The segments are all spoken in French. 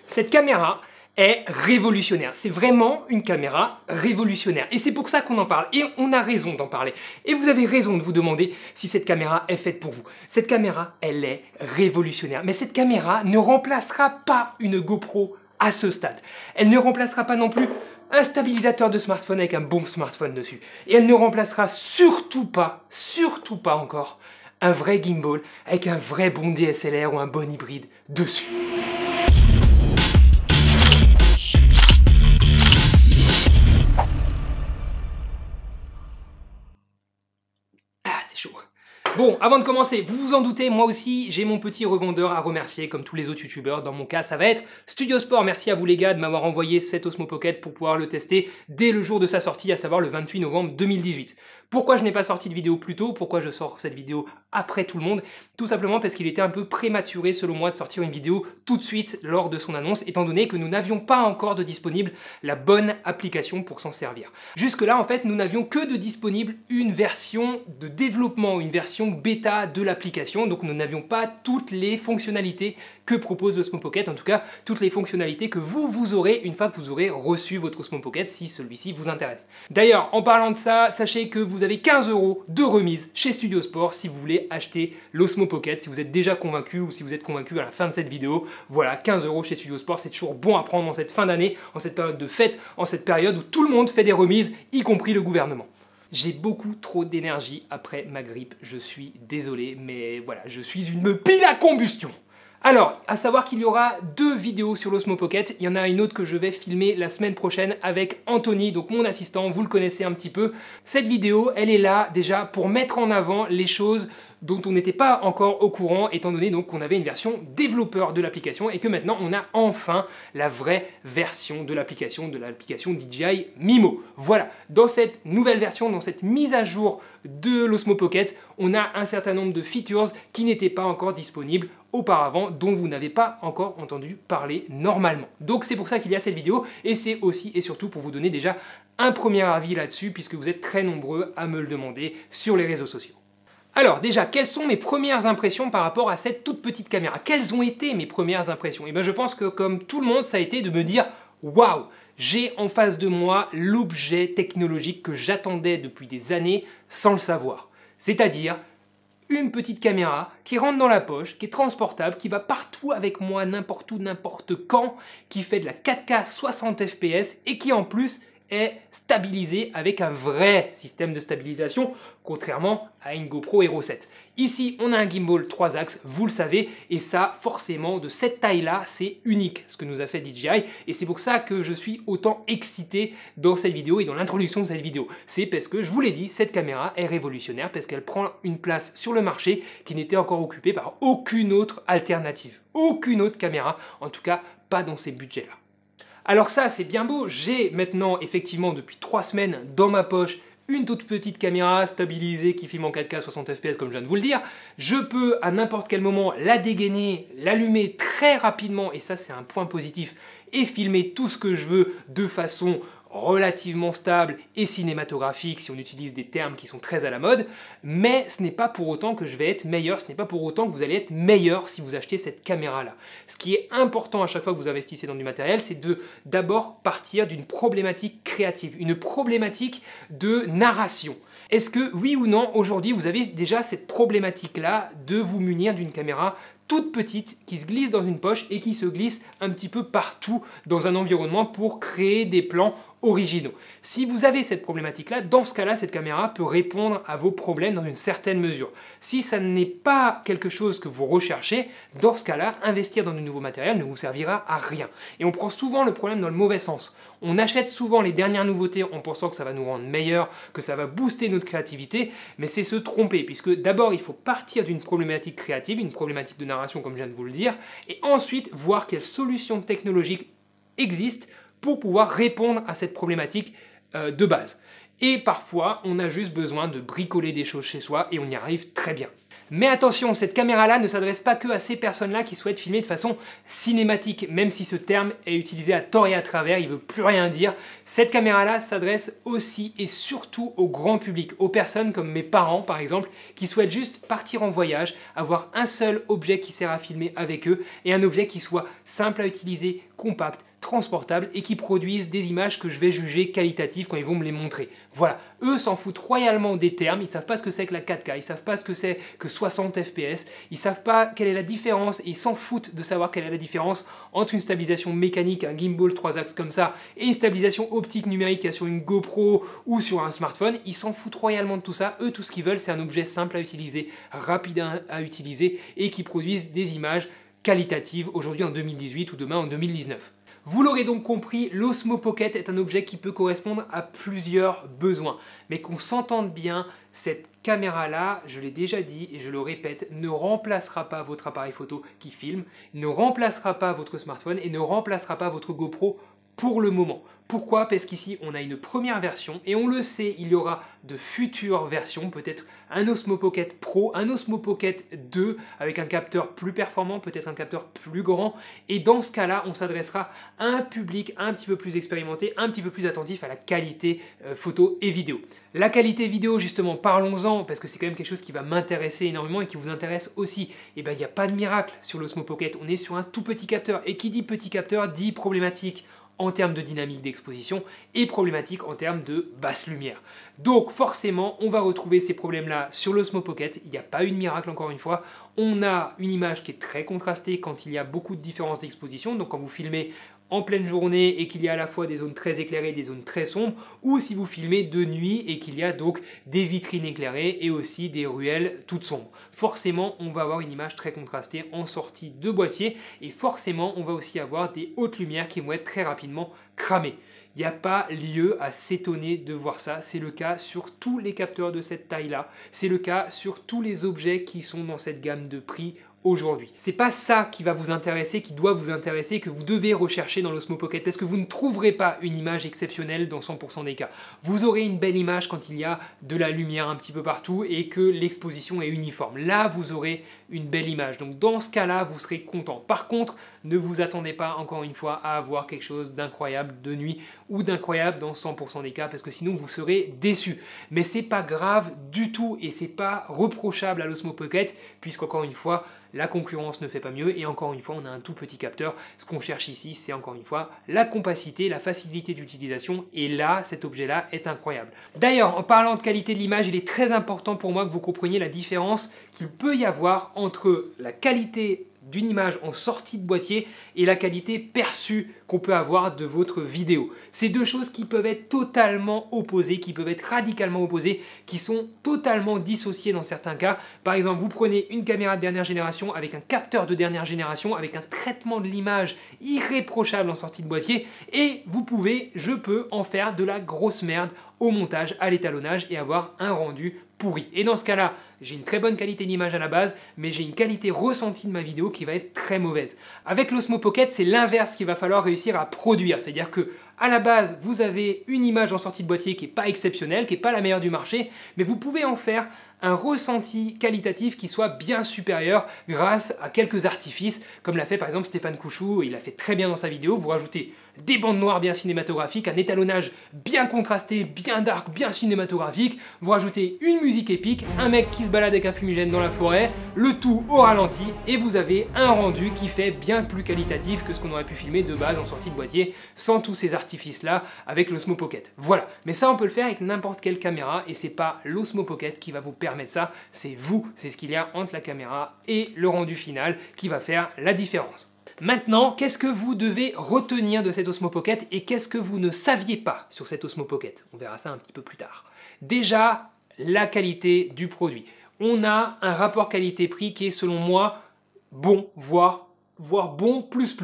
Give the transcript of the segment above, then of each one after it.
Cette caméra est révolutionnaire. C'est vraiment une caméra révolutionnaire. Et c'est pour ça qu'on en parle. Et on a raison d'en parler. Et vous avez raison de vous demander si cette caméra est faite pour vous. Cette caméra, elle est révolutionnaire. Mais cette caméra ne remplacera pas une GoPro à ce stade. Elle ne remplacera pas non plus un stabilisateur de smartphone avec un bon smartphone dessus. Et elle ne remplacera surtout pas encore, un vrai gimbal avec un vrai bon DSLR ou un bon hybride dessus. Chaud. Bon, avant de commencer, vous vous en doutez, moi aussi, j'ai mon petit revendeur à remercier, comme tous les autres youtubeurs. Dans mon cas, ça va être Studio Sport. Merci à vous les gars de m'avoir envoyé cet Osmo Pocket pour pouvoir le tester dès le jour de sa sortie, à savoir le 28 novembre 2018. Pourquoi je n'ai pas sorti de vidéo plus tôt? Pourquoi je sors cette vidéo après tout le monde? Tout simplement parce qu'il était un peu prématuré, selon moi, de sortir une vidéo tout de suite lors de son annonce, étant donné que nous n'avions pas encore de disponible la bonne application pour s'en servir. Jusque-là, en fait, nous n'avions que de disponible une version de développement, une version bêta de l'application, donc nous n'avions pas toutes les fonctionnalités que propose l'Osmo Pocket, en tout cas, toutes les fonctionnalités que vous aurez une fois que vous aurez reçu votre Osmo Pocket, si celui-ci vous intéresse. D'ailleurs, en parlant de ça, sachez que vous avez 15 € de remise chez Studio Sport si vous voulez acheter l'Osmo Pocket, si vous êtes déjà convaincu ou si vous êtes convaincu à la fin de cette vidéo. Voilà, 15 € chez Studio Sport, c'est toujours bon à prendre en cette fin d'année, en cette période de fête, en cette période où tout le monde fait des remises, y compris le gouvernement. J'ai beaucoup trop d'énergie après ma grippe, je suis désolé, mais voilà, je suis une pile à combustion. Alors, à savoir qu'il y aura 2 vidéos sur l'Osmo Pocket, il y en a une autre que je vais filmer la semaine prochaine avec Anthony, donc mon assistant, vous le connaissez un petit peu. Cette vidéo, elle est là déjà pour mettre en avant les choses dont on n'était pas encore au courant, étant donné donc qu'on avait une version développeur de l'application et que maintenant on a enfin la vraie version de l'application DJI Mimo. Voilà, dans cette nouvelle version, dans cette mise à jour de l'Osmo Pocket, on a un certain nombre de features qui n'étaient pas encore disponibles auparavant, dont vous n'avez pas encore entendu parler normalement. Donc c'est pour ça qu'il y a cette vidéo, et c'est aussi et surtout pour vous donner déjà un premier avis là-dessus, puisque vous êtes très nombreux à me le demander sur les réseaux sociaux. Alors déjà, quelles sont mes premières impressions par rapport à cette toute petite caméra? Quelles ont été mes premières impressions? Et bien je pense que comme tout le monde, ça a été de me dire « Waouh, j'ai en face de moi l'objet technologique que j'attendais depuis des années sans le savoir. » C'est-à-dire une petite caméra qui rentre dans la poche, qui est transportable, qui va partout avec moi, n'importe où, n'importe quand, qui fait de la 4K 60 fps et qui en plus est stabilisé avec un vrai système de stabilisation, contrairement à une GoPro Hero 7. Ici, on a un gimbal 3 axes, vous le savez, et ça, forcément, de cette taille-là, c'est unique, ce que nous a fait DJI, et c'est pour ça que je suis autant excité dans cette vidéo et dans l'introduction de cette vidéo. C'est parce que, je vous l'ai dit, cette caméra est révolutionnaire, parce qu'elle prend une place sur le marché qui n'était encore occupée par aucune autre alternative. Aucune autre caméra, en tout cas, pas dans ces budgets-là. Alors ça, c'est bien beau, j'ai maintenant, effectivement, depuis 3 semaines, dans ma poche, une toute petite caméra stabilisée qui filme en 4K 60 fps comme je viens de vous le dire. Je peux à n'importe quel moment la dégainer, l'allumer très rapidement, et ça c'est un point positif, et filmer tout ce que je veux de façon relativement stable et cinématographique si on utilise des termes qui sont très à la mode, mais ce n'est pas pour autant que je vais être meilleur, ce n'est pas pour autant que vous allez être meilleur si vous achetez cette caméra-là. Ce qui est important à chaque fois que vous investissez dans du matériel, c'est de d'abord partir d'une problématique créative, une problématique de narration. Est-ce que, oui ou non, aujourd'hui, vous avez déjà cette problématique-là de vous munir d'une caméra toute petite qui se glisse dans une poche et qui se glisse un petit peu partout dans un environnement pour créer des plans originaux. Si vous avez cette problématique-là, dans ce cas-là, cette caméra peut répondre à vos problèmes dans une certaine mesure. Si ça n'est pas quelque chose que vous recherchez, dans ce cas-là, investir dans de nouveaux matériels ne vous servira à rien. Et on prend souvent le problème dans le mauvais sens. On achète souvent les dernières nouveautés en pensant que ça va nous rendre meilleurs, que ça va booster notre créativité, mais c'est se tromper, puisque d'abord il faut partir d'une problématique créative, une problématique de narration comme je viens de vous le dire, et ensuite voir quelles solutions technologiques existent pour pouvoir répondre à cette problématique de base. Et parfois, on a juste besoin de bricoler des choses chez soi et on y arrive très bien. Mais attention, cette caméra-là ne s'adresse pas que à ces personnes-là qui souhaitent filmer de façon cinématique, même si ce terme est utilisé à tort et à travers, il ne veut plus rien dire. Cette caméra-là s'adresse aussi et surtout au grand public, aux personnes comme mes parents par exemple, qui souhaitent juste partir en voyage, avoir un seul objet qui sert à filmer avec eux et un objet qui soit simple à utiliser, compact, transportable et qui produisent des images que je vais juger qualitatives quand ils vont me les montrer. Voilà, eux s'en foutent royalement des termes, ils savent pas ce que c'est que la 4K, ils savent pas ce que c'est que 60 fps, ils savent pas quelle est la différence et ils s'en foutent de savoir quelle est la différence entre une stabilisation mécanique, un gimbal 3 axes comme ça et une stabilisation optique numérique sur une GoPro ou sur un smartphone. Ils s'en foutent royalement de tout ça. Eux, tout ce qu'ils veulent, c'est un objet simple à utiliser, rapide à utiliser et qui produise des images qualitatives aujourd'hui en 2018 ou demain en 2019. Vous l'aurez donc compris, l'Osmo Pocket est un objet qui peut correspondre à plusieurs besoins. Mais qu'on s'entende bien, cette caméra-là, je l'ai déjà dit et je le répète, ne remplacera pas votre appareil photo qui filme, ne remplacera pas votre smartphone et ne remplacera pas votre GoPro pour le moment. Pourquoi? Parce qu'ici, on a une première version et on le sait, il y aura de futures versions, peut-être un Osmo Pocket Pro, un Osmo Pocket 2 avec un capteur plus performant, peut-être un capteur plus grand. Et dans ce cas-là, on s'adressera à un public un petit peu plus expérimenté, un petit peu plus attentif à la qualité photo et vidéo. La qualité vidéo, justement, parlons-en, parce que c'est quand même quelque chose qui va m'intéresser énormément et qui vous intéresse aussi. Et bien, il n'y a pas de miracle sur l'Osmo Pocket, on est sur un tout petit capteur. Et qui dit petit capteur dit problématique en termes de dynamique d'exposition et problématique en termes de basse lumière. Donc forcément, on va retrouver ces problèmes-là sur l'Osmo Pocket. Il n'y a pas eu de miracle encore une fois. On a une image qui est très contrastée quand il y a beaucoup de différences d'exposition. Donc quand vous filmez en pleine journée et qu'il y a à la fois des zones très éclairées et des zones très sombres, ou si vous filmez de nuit et qu'il y a donc des vitrines éclairées et aussi des ruelles toutes sombres. Forcément, on va avoir une image très contrastée en sortie de boîtier et forcément, on va aussi avoir des hautes lumières qui vont être très rapidement cramées. Il n'y a pas lieu à s'étonner de voir ça, c'est le cas sur tous les capteurs de cette taille-là, c'est le cas sur tous les objets qui sont dans cette gamme de prix aujourd'hui. C'est pas ça qui va vous intéresser, qui doit vous intéresser, que vous devez rechercher dans l'Osmo Pocket, parce que vous ne trouverez pas une image exceptionnelle dans 100% des cas. Vous aurez une belle image quand il y a de la lumière un petit peu partout et que l'exposition est uniforme. Là, vous aurez une belle image. Donc dans ce cas-là, vous serez content. Par contre, ne vous attendez pas encore une fois à avoir quelque chose d'incroyable de nuit ou d'incroyable dans 100% des cas, parce que sinon vous serez déçu. Mais c'est pas grave du tout et c'est pas reprochable à l'Osmo Pocket, puisqu'encore une fois, la concurrence ne fait pas mieux et encore une fois on a un tout petit capteur. Ce qu'on cherche ici, c'est encore une fois la compacité, la facilité d'utilisation et là cet objet là est incroyable. D'ailleurs, en parlant de qualité de l'image, il est très important pour moi que vous compreniez la différence qu'il peut y avoir entre la qualité d'une image en sortie de boîtier et la qualité perçue qu'on peut avoir de votre vidéo. C'est deux choses qui peuvent être totalement opposées, qui peuvent être radicalement opposées, qui sont totalement dissociées dans certains cas. Par exemple, vous prenez une caméra de dernière génération avec un capteur de dernière génération, avec un traitement de l'image irréprochable en sortie de boîtier, et vous pouvez, je peux en faire de la grosse merde au montage, à l'étalonnage et avoir un rendu pourri. Et dans ce cas-là, j'ai une très bonne qualité d'image à la base, mais j'ai une qualité ressentie de ma vidéo qui va être très mauvaise. Avec l'Osmo Pocket, c'est l'inverse qu'il va falloir réussir à produire. C'est-à-dire que à la base, vous avez une image en sortie de boîtier qui n'est pas exceptionnelle, qui n'est pas la meilleure du marché, mais vous pouvez en faire un ressenti qualitatif qui soit bien supérieur grâce à quelques artifices, comme l'a fait par exemple Stéphane Couchou, il l'a fait très bien dans sa vidéo. Vous rajoutez des bandes noires bien cinématographiques, un étalonnage bien contrasté, bien dark, bien cinématographique, vous rajoutez une musique épique, un mec qui se balade avec un fumigène dans la forêt, le tout au ralenti, et vous avez un rendu qui fait bien plus qualitatif que ce qu'on aurait pu filmer de base en sortie de boîtier sans tous ces artifices-là avec l'Osmo Pocket. Voilà, mais ça on peut le faire avec n'importe quelle caméra et c'est pas l'Osmo Pocket qui va vous permettre ça, c'est vous, c'est ce qu'il y a entre la caméra et le rendu final qui va faire la différence. Maintenant, qu'est-ce que vous devez retenir de cette Osmo Pocket et qu'est-ce que vous ne saviez pas sur cette Osmo Pocket? On verra ça un petit peu plus tard. Déjà, la qualité du produit. On a un rapport qualité-prix qui est selon moi bon, voire bon plus.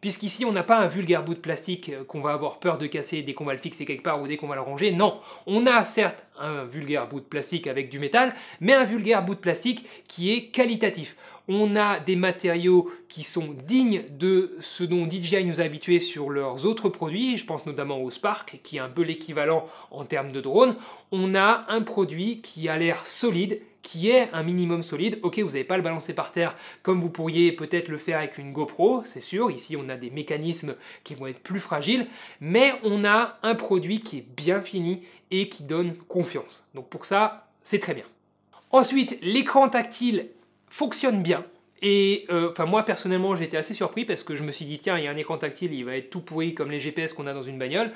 Puisqu'ici, on n'a pas un vulgaire bout de plastique qu'on va avoir peur de casser dès qu'on va le fixer quelque part ou dès qu'on va le ranger. Non, on a certes un vulgaire bout de plastique avec du métal, mais un vulgaire bout de plastique qui est qualitatif. On a des matériaux qui sont dignes de ce dont DJI nous a habitués sur leurs autres produits, je pense notamment au Spark, qui est un peu l'équivalent en termes de drone. On a un produit qui a l'air solide, qui est un minimum solide. Ok, vous n'allez pas le balancer par terre comme vous pourriez peut-être le faire avec une GoPro, c'est sûr. Ici, on a des mécanismes qui vont être plus fragiles, mais on a un produit qui est bien fini et qui donne confiance. Donc pour ça, c'est très bien. Ensuite, l'écran tactile fonctionne bien. Et moi personnellement j'ai été assez surpris parce que je me suis dit tiens, il y a un écran tactile, il va être tout pourri comme les GPS qu'on a dans une bagnole.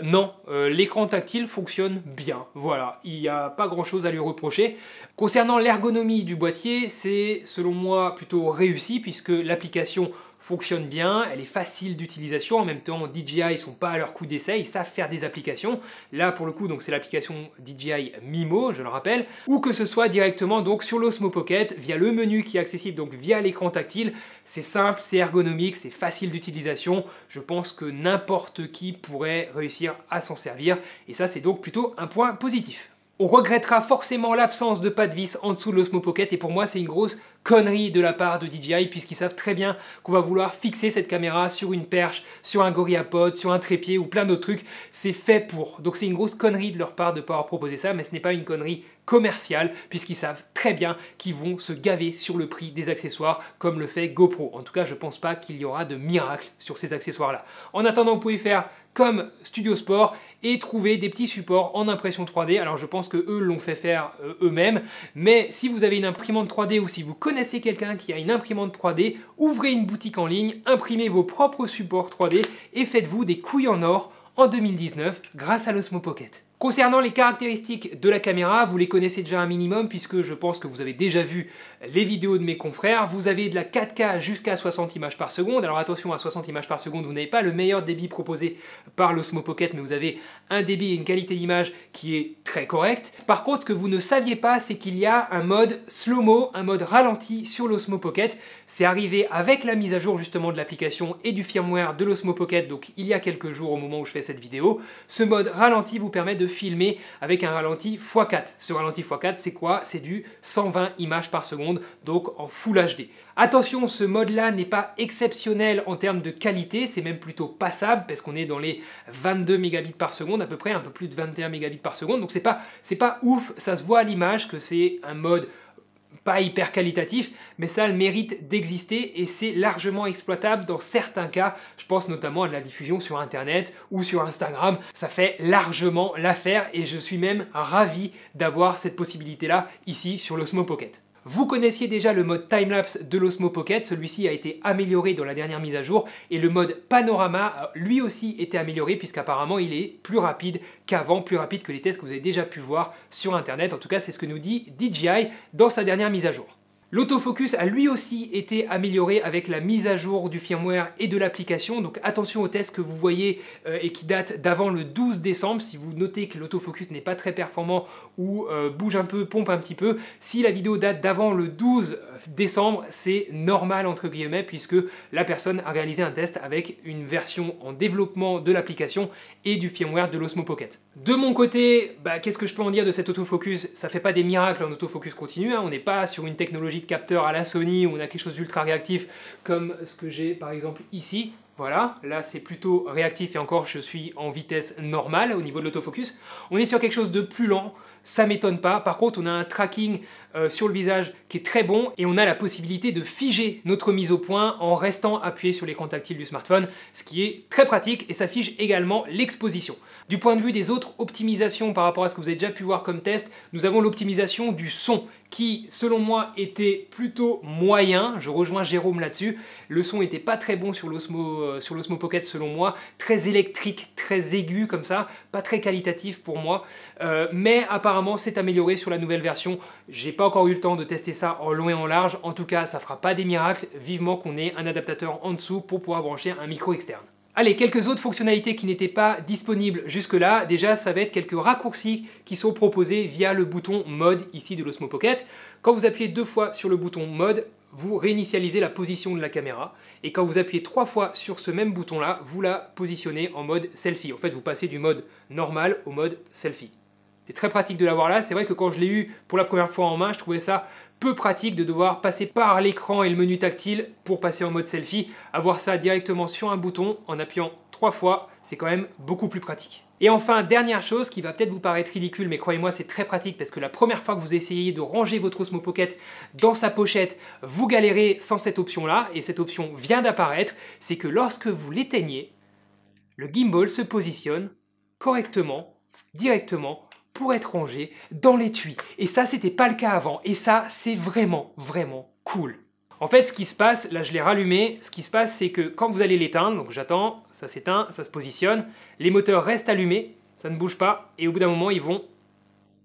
Non, l'écran tactile fonctionne bien, voilà, il n'y a pas grand chose à lui reprocher. Concernant l'ergonomie du boîtier, c'est selon moi plutôt réussi puisque l'application fonctionne bien, elle est facile d'utilisation, en même temps DJI ils sont pas à leur coup d'essai, ils savent faire des applications. Là pour le coup donc c'est l'application DJI Mimo, je le rappelle, ou que ce soit directement donc sur l'Osmo Pocket via le menu qui est accessible donc via l'écran tactile. C'est simple, c'est ergonomique, c'est facile d'utilisation. Je pense que n'importe qui pourrait réussir à s'en servir et ça c'est donc plutôt un point positif. On regrettera forcément l'absence de pas de vis en dessous de l'Osmo Pocket et pour moi c'est une grosse connerie de la part de DJI puisqu'ils savent très bien qu'on va vouloir fixer cette caméra sur une perche, sur un GorillaPod, sur un trépied ou plein d'autres trucs. C'est fait pour. Donc c'est une grosse connerie de leur part de ne pas avoir proposé ça, mais ce n'est pas une connerie commerciale puisqu'ils savent très bien qu'ils vont se gaver sur le prix des accessoires comme le fait GoPro. En tout cas, je pense pas qu'il y aura de miracle sur ces accessoires-là. En attendant, vous pouvez faire comme Studio Sport et trouver des petits supports en impression 3D. Alors je pense que eux l'ont fait faire eux-mêmes, mais si vous avez une imprimante 3D ou si vous connaissez quelqu'un qui a une imprimante 3D, ouvrez une boutique en ligne, imprimez vos propres supports 3D et faites-vous des couilles en or en 2019 grâce à l'Osmo Pocket. Concernant les caractéristiques de la caméra, vous les connaissez déjà un minimum puisque je pense que vous avez déjà vu les vidéos de mes confrères. Vous avez de la 4K jusqu'à 60 images par seconde. Alors attention, à 60 images par seconde, vous n'avez pas le meilleur débit proposé par l'Osmo Pocket, mais vous avez un débit et une qualité d'image qui est très correcte. Par contre, ce que vous ne saviez pas, c'est qu'il y a un mode slow-mo, un mode ralenti sur l'Osmo Pocket. C'est arrivé avec la mise à jour justement de l'application et du firmware de l'Osmo Pocket, donc il y a quelques jours au moment où je fais cette vidéo. Ce mode ralenti vous permet de filmer avec un ralenti x4. Ce ralenti x4, c'est quoi? C'est du 120 images par seconde, donc en Full HD. Attention, ce mode-là n'est pas exceptionnel en termes de qualité, c'est même plutôt passable, parce qu'on est dans les 22 mégabits par seconde, à peu près, un peu plus de 21 mégabits par seconde, donc c'est pas ouf, ça se voit à l'image que c'est un mode pas hyper qualitatif, mais ça a le mérite d'exister et c'est largement exploitable dans certains cas. Je pense notamment à de la diffusion sur Internet ou sur Instagram. Ça fait largement l'affaire et je suis même ravi d'avoir cette possibilité-là ici sur l'Osmo Pocket. Vous connaissiez déjà le mode timelapse de l'Osmo Pocket, celui-ci a été amélioré dans la dernière mise à jour et le mode panorama a lui aussi été amélioré puisqu'apparemment il est plus rapide qu'avant, plus rapide que les tests que vous avez déjà pu voir sur internet. En tout cas c'est ce que nous dit DJI dans sa dernière mise à jour. L'autofocus a lui aussi été amélioré avec la mise à jour du firmware et de l'application, donc attention aux tests que vous voyez et qui datent d'avant le 12 décembre. Si vous notez que l'autofocus n'est pas très performant ou bouge un peu, pompe un petit peu, si la vidéo date d'avant le 12 décembre, c'est normal entre guillemets puisque la personne a réalisé un test avec une version en développement de l'application et du firmware de l'Osmo Pocket. De mon côté, qu'est-ce que je peux en dire de cet autofocus? Ça fait pas des miracles en autofocus continu, hein. On n'est pas sur une technologie de capteur à la Sony où on a quelque chose d'ultra réactif comme ce que j'ai par exemple ici. Voilà, là c'est plutôt réactif et encore je suis en vitesse normale au niveau de l'autofocus. On est sur quelque chose de plus lent, ça m'étonne pas. Par contre on a un tracking sur le visage qui est très bon et on a la possibilité de figer notre mise au point en restant appuyé sur l'écran tactile du smartphone, ce qui est très pratique et ça fige également l'exposition. Du point de vue des autres optimisations par rapport à ce que vous avez déjà pu voir comme test, nous avons l'optimisation du son qui, selon moi, était plutôt moyen. Je rejoins Jérôme là-dessus. Le son n'était pas très bon sur l'Osmo Pocket, selon moi. Très électrique, très aigu comme ça. Pas très qualitatif pour moi. Mais apparemment, c'est amélioré sur la nouvelle version. J'ai pas encore eu le temps de tester ça en long et en large. En tout cas, ça fera pas des miracles. Vivement qu'on ait un adaptateur en dessous pour pouvoir brancher un micro externe. Allez, quelques autres fonctionnalités qui n'étaient pas disponibles jusque-là. Déjà, ça va être quelques raccourcis qui sont proposés via le bouton mode ici de l'Osmo Pocket. Quand vous appuyez 2 fois sur le bouton mode, vous réinitialisez la position de la caméra. Et quand vous appuyez 3 fois sur ce même bouton-là, vous la positionnez en mode selfie. En fait, vous passez du mode normal au mode selfie. C'est très pratique de l'avoir là. C'est vrai que quand je l'ai eu pour la première fois en main, je trouvais ça peu pratique de devoir passer par l'écran et le menu tactile pour passer en mode selfie. Avoir ça directement sur un bouton en appuyant 3 fois, c'est quand même beaucoup plus pratique. Et enfin, dernière chose qui va peut-être vous paraître ridicule, mais croyez-moi, c'est très pratique parce que la première fois que vous essayez de ranger votre Osmo Pocket dans sa pochette, vous galérez sans cette option-là, et cette option vient d'apparaître, c'est que lorsque vous l'éteignez, le gimbal se positionne correctement, directement, pour être rangé dans l'étui. Et ça, c'était pas le cas avant. Et ça, c'est vraiment, vraiment cool. En fait, ce qui se passe, là je l'ai rallumé, ce qui se passe c'est que quand vous allez l'éteindre, donc j'attends, ça s'éteint, ça se positionne, les moteurs restent allumés, ça ne bouge pas, et au bout d'un moment ils vont,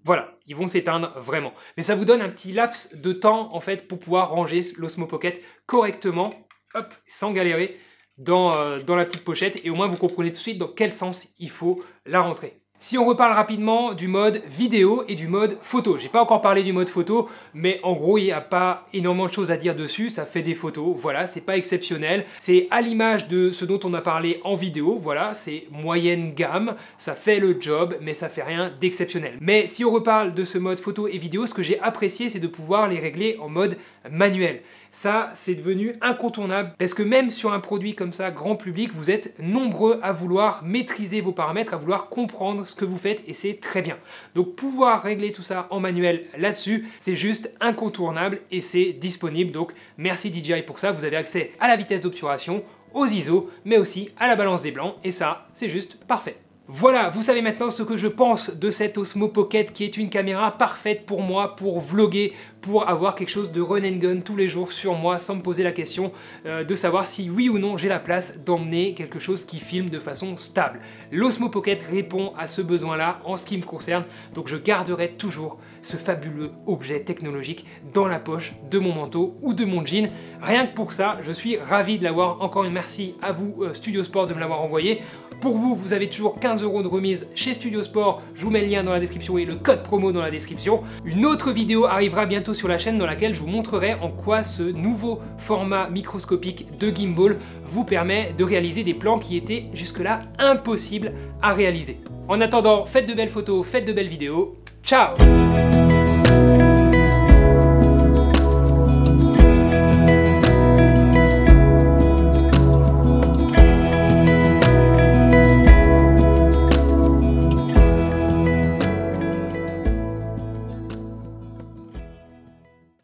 voilà, ils vont s'éteindre vraiment. Mais ça vous donne un petit laps de temps en fait pour pouvoir ranger l'Osmo Pocket correctement, hop, sans galérer dans la petite pochette, et au moins vous comprenez tout de suite dans quel sens il faut la rentrer. Si on reparle rapidement du mode vidéo et du mode photo, j'ai pas encore parlé du mode photo, mais en gros il n'y a pas énormément de choses à dire dessus, ça fait des photos, voilà, c'est pas exceptionnel, c'est à l'image de ce dont on a parlé en vidéo, voilà, c'est moyenne gamme, ça fait le job, mais ça fait rien d'exceptionnel. Mais si on reparle de ce mode photo et vidéo, ce que j'ai apprécié c'est de pouvoir les régler en mode manuel. Ça, c'est devenu incontournable parce que même sur un produit comme ça, grand public, vous êtes nombreux à vouloir maîtriser vos paramètres, à vouloir comprendre ce que vous faites et c'est très bien. Donc pouvoir régler tout ça en manuel là-dessus, c'est juste incontournable et c'est disponible. Donc merci DJI pour ça, vous avez accès à la vitesse d'obturation, aux ISO, mais aussi à la balance des blancs et ça, c'est juste parfait. Voilà, vous savez maintenant ce que je pense de cette Osmo Pocket qui est une caméra parfaite pour moi, pour vlogger, pour avoir quelque chose de run and gun tous les jours sur moi sans me poser la question de savoir si oui ou non j'ai la place d'emmener quelque chose qui filme de façon stable. L'Osmo Pocket répond à ce besoin-là en ce qui me concerne, donc je garderai toujours ce fabuleux objet technologique dans la poche de mon manteau ou de mon jean. Rien que pour ça, je suis ravi de l'avoir. Encore une merci à vous Studio Sport de me l'avoir envoyé. Pour vous, vous avez toujours 15 € de remise chez Studio Sport, je vous mets le lien dans la description et le code promo dans la description. Une autre vidéo arrivera bientôt sur la chaîne dans laquelle je vous montrerai en quoi ce nouveau format microscopique de gimbal vous permet de réaliser des plans qui étaient jusque-là impossibles à réaliser. En attendant, faites de belles photos, faites de belles vidéos. Ciao!